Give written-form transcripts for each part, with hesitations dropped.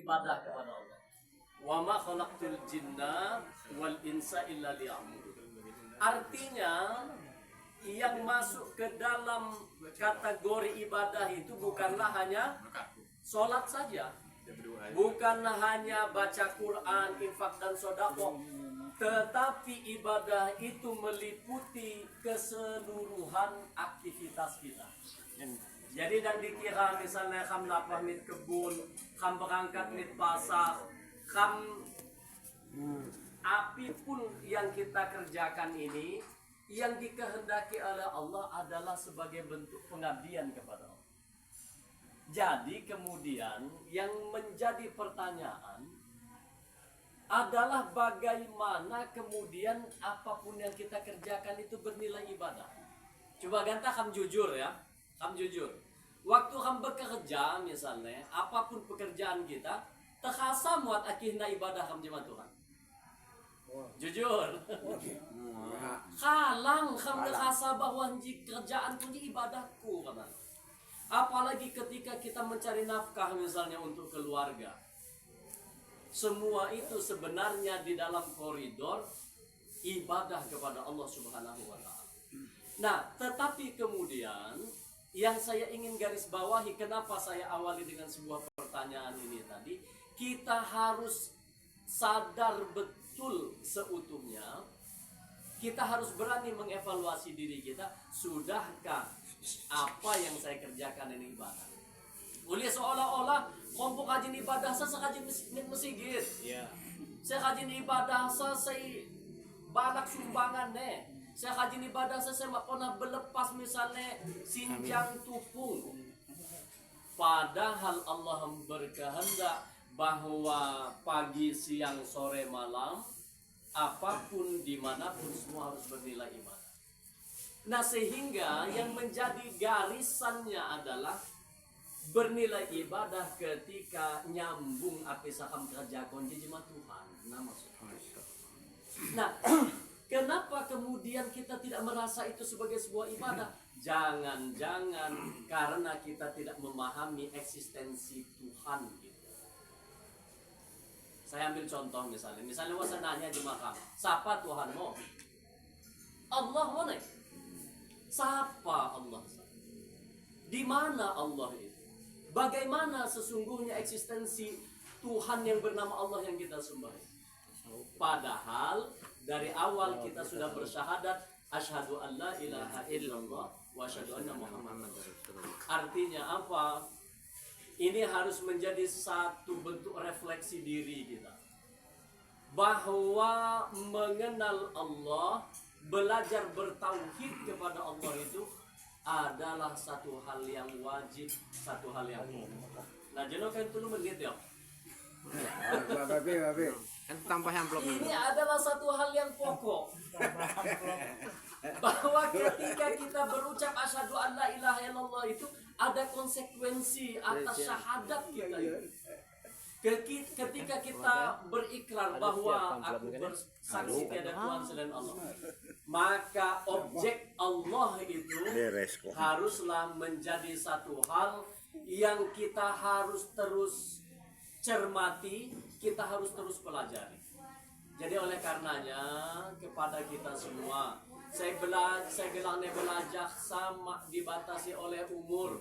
ibadah kepada Allah. Wa ma khalaqtul jinna wal insa illa liya'budun. Artinya yang masuk ke dalam kategori ibadah itu bukanlah hanya sholat saja, bukan hanya baca Quran, infak dan sedekah, tetapi ibadah itu meliputi keseluruhan aktivitas kita. Jadi dan dikira misalnya kamu lapar mit kebun, kamu berangkat mit pasar, kamu apapun yang kita kerjakan ini, yang dikehendaki oleh Allah adalah sebagai bentuk pengabdian kepada Allah. Jadi kemudian yang menjadi pertanyaan adalah bagaimana kemudian apapun yang kita kerjakan itu bernilai ibadah. Coba ganta kamu jujur ya, kamu jujur. Waktu kamu bekerja misalnya, apapun pekerjaan kita, terasa muat akhirnya ibadah kamu jemaah Tuhan. Jujur. Kalang kamu terasa bahwa kerjaan punya ibadahku kan. Apalagi ketika kita mencari nafkah misalnya untuk keluarga. Semua itu sebenarnya di dalam koridor ibadah kepada Allah Subhanahu wa taala. Nah, tetapi kemudian yang saya ingin garis bawahi, kenapa saya awali dengan sebuah pertanyaan ini tadi, kita harus sadar betul seutuhnya, kita harus berani mengevaluasi diri kita, sudahkah apa yang saya kerjakan ini ibadah? Oleh seolah-olah kelompok kajian ibadah saya kajian masjid. Saya kajian ibadah saya balak sumbangan deh. Saya kajian ibadah saya pernah berlepas misalnya sinjang tupung. Padahal Allah berkehendak bahwa pagi, siang, sore, malam, apapun dimanapun semua harus bernilai ibadah. Nah sehingga yang menjadi garisannya adalah bernilai ibadah ketika nyambung apa saham kerja kunci jemaah Tuhan. Nah maksudnya. Nah, kenapa kemudian kita tidak merasa itu sebagai sebuah ibadah? Jangan-jangan karena kita tidak memahami eksistensi Tuhan gitu. Saya ambil contoh misalnya wasa nanya jemaah, siapa Tuhanmu? Allah mana? Siapa Allah? Di mana Allah itu? Bagaimana sesungguhnya eksistensi Tuhan yang bernama Allah yang kita sembah? Padahal dari awal kita sudah bersyahadat asyhadu an la ilaha illallah wa asyhadu anna muhammadan rasulullah. Artinya apa? Ini harus menjadi satu bentuk refleksi diri kita. Bahwa mengenal Allah, belajar bertauhid kepada Allah itu adalah satu hal yang wajib, satu hal yang pokok. Nah, jenok kan itu menit ya. Babe. Kan tambah amplop. Ini adalah satu hal yang pokok. Bahwa ketika kita berucap asyhadu an la ilaha illallah itu ada konsekuensi atas syahadat kita itu. Ketika kita berikrar bahwa aku bersaksi tiada Tuhan selain Allah, maka objek Allah itu haruslah menjadi satu hal yang kita harus terus cermati, kita harus terus pelajari. Jadi oleh karenanya kepada kita semua, saya bilangnya belajar sama dibatasi oleh umur,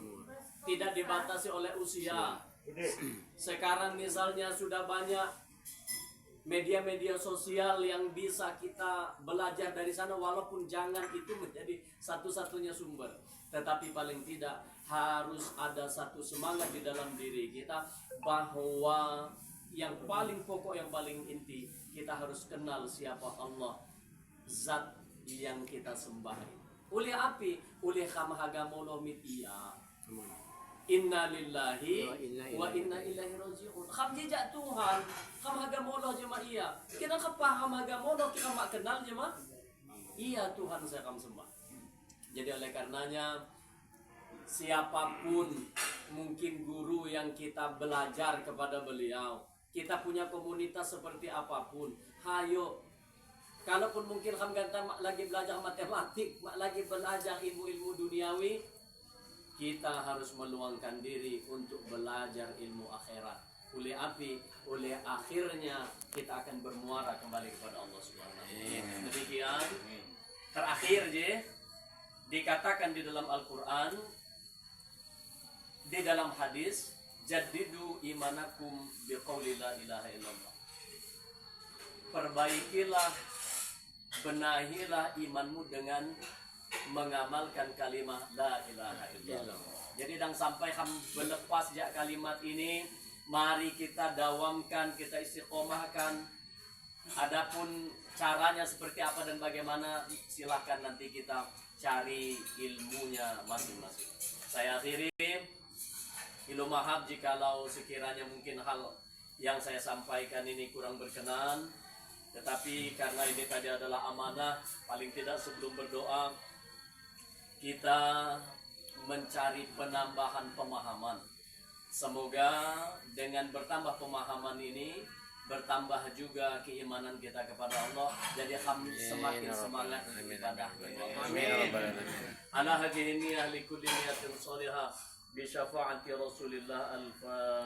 tidak dibatasi oleh usia. Sekarang misalnya sudah banyak media-media sosial yang bisa kita belajar dari sana, walaupun jangan itu menjadi satu-satunya sumber, tetapi paling tidak harus ada satu semangat di dalam diri kita bahwa yang paling pokok, yang paling inti, kita harus kenal siapa Allah, zat yang kita sembah. Oleh api, oleh kamahagamono mitia. Inna lillahi wa inna ilaihi raji'un. Kam jejak Tuhan, kam hagamono jema iya. Kita kepaham hagamono, kita mak kenal jema. Iya Tuhan saya kam sembah. Jadi oleh karenanya siapapun mungkin guru yang kita belajar kepada beliau, kita punya komunitas seperti apapun, hayo. Kalaupun mungkin kam ganta lagi belajar matematik, lagi belajar ilmu-ilmu duniawi, kita harus meluangkan diri untuk belajar ilmu akhirat. oleh api, oleh akhirnya kita akan bermuara kembali kepada Allah Subhanahu wa taala. Demikian. Terakhir dikatakan di dalam Al-Qur'an, di dalam hadis, jaddidu imanakum biqauli la ilaha illallah. Perbaikilah, benahilah imanmu dengan mengamalkan kalimat la ilaha illallah. Jadi dan sampai berlepas jak kalimat ini, mari kita dawamkan, kita istiqomahkan. Adapun caranya seperti apa dan bagaimana, silahkan nanti kita cari ilmunya masing-masing. Saya akhiri, ilu mahab jikalau sekiranya mungkin hal yang saya sampaikan ini kurang berkenan. Tetapi karena ini tadi adalah amanah, paling tidak sebelum berdoa kita mencari penambahan pemahaman. Semoga dengan bertambah pemahaman ini bertambah juga keimanan kita kepada Allah, jadi semakin semangat beribadah. Amin. Ala hadhihi niyyah li kulli niyatin salihah bi syafaati Rasulillah al-Fatihah.